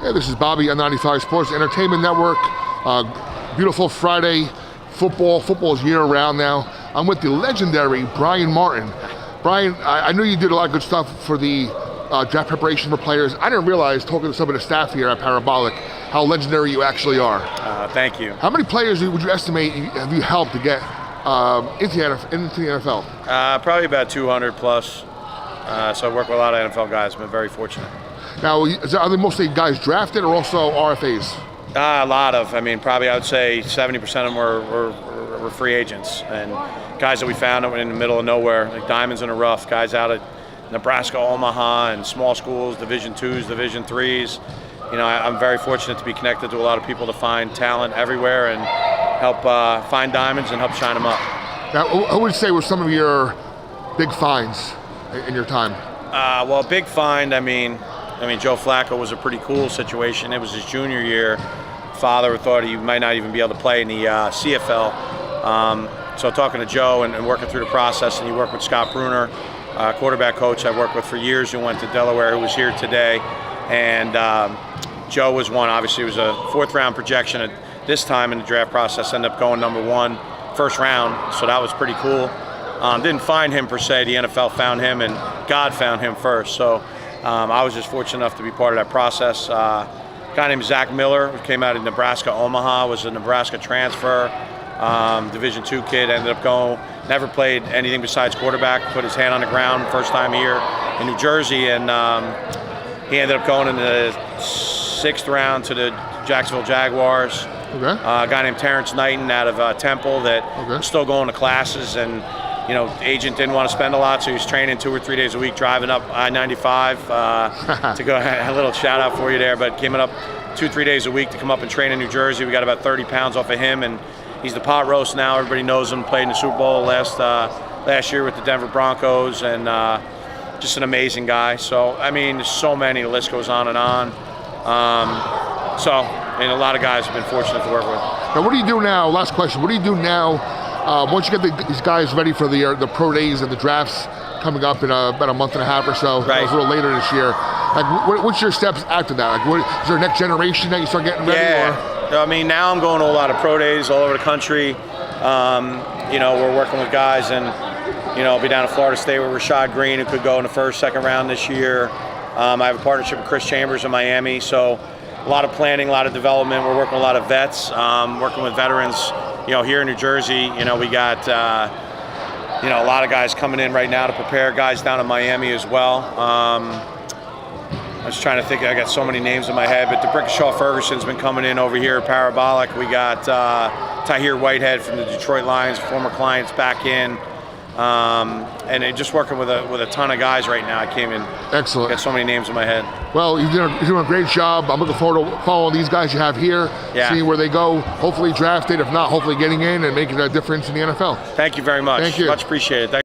Hey, this is Bobby on I-95 Sports Entertainment Network. Beautiful Friday football. Football is year-round now. I'm with the legendary Brian Martin. Brian, I knew you did a lot of good stuff for the draft preparation for players. I didn't realize, talking to some of the staff here at Parabolic, how legendary you actually are. Thank you. How many players would you estimate have you helped to get into the NFL? Probably about 200 plus. So I work with a lot of NFL guys. I've been very fortunate. Now, are they mostly guys drafted or also RFAs? A lot of. I mean, probably I would say 70% of them were free agents and guys that we found in the middle of nowhere, like diamonds in the rough, guys out of Nebraska, Omaha, and small schools, Division IIs, Division IIIs. You know, I'm very fortunate to be connected to a lot of people to find talent everywhere and help find diamonds and help shine them up. Now, I would say were some of your big finds in your time? Well, big find, I mean, Joe Flacco was a pretty cool situation. It was his junior year. Father thought he might not even be able to play in the CFL. So talking to Joe and working through the process, and he worked with Scott Bruner, quarterback coach I've worked with for years, who went to Delaware, who was here today. And Joe was one. Obviously, it was a fourth-round projection at this time in the draft process. Ended up going number one, first round, so that was pretty cool. Didn't find him per se. The NFL found him, and God found him first. So I was just fortunate enough to be part of that process. A guy named Zach Miller, who came out of Nebraska, Omaha, was a Nebraska transfer, Division II kid, ended up going, never played anything besides quarterback, put his hand on the ground first time here in New Jersey, and he ended up going in the 6th round to the Jacksonville Jaguars. Okay. A guy named Terrence Knighton out of Temple that was still going to classes, and you know, agent didn't want to spend a lot, so he was training 2 or 3 days a week, driving up I-95 to go. A little shout out for you there, but came up 2 or 3 days a week to come up and train in New Jersey. We got about 30 pounds off of him, and he's the pot roast now. Everybody knows him. Played in the Super Bowl last year with the Denver Broncos, and just an amazing guy. So I mean, there's so many. The list goes on and on. So I mean, a lot of guys have been fortunate to work with. Now, what do you do now? Last question. What do you do now? Once you get these guys ready for the pro days and the drafts coming up in about a month and a half or so, right. A little later this year, like what's your steps after that? Like, is there a next generation that you start getting ready? Yeah, or? I mean, now I'm going to a lot of pro days all over the country. You know, we're working with guys, and you know, I'll be down at Florida State with Rashad Green, who could go in the first, second round this year. I have a partnership with Chris Chambers in Miami, so a lot of planning, a lot of development. We're working with a lot of vets, working with veterans. You know, here in New Jersey, you know, we got, you know, a lot of guys coming in right now to prepare, guys down in Miami as well. I was trying to think, I got so many names in my head, but DeBrickashaw Ferguson's been coming in over here at Parabolic. We got Tahir Whitehead from the Detroit Lions, former clients, back in. And just working with a ton of guys right now. I came in. Excellent. Got so many names in my head. Well, you're doing a great job. I'm looking forward to following these guys you have here, seeing where they go. Hopefully drafted, if not, hopefully getting in and making a difference in the NFL. Thank you very much. Thank you. Much appreciated.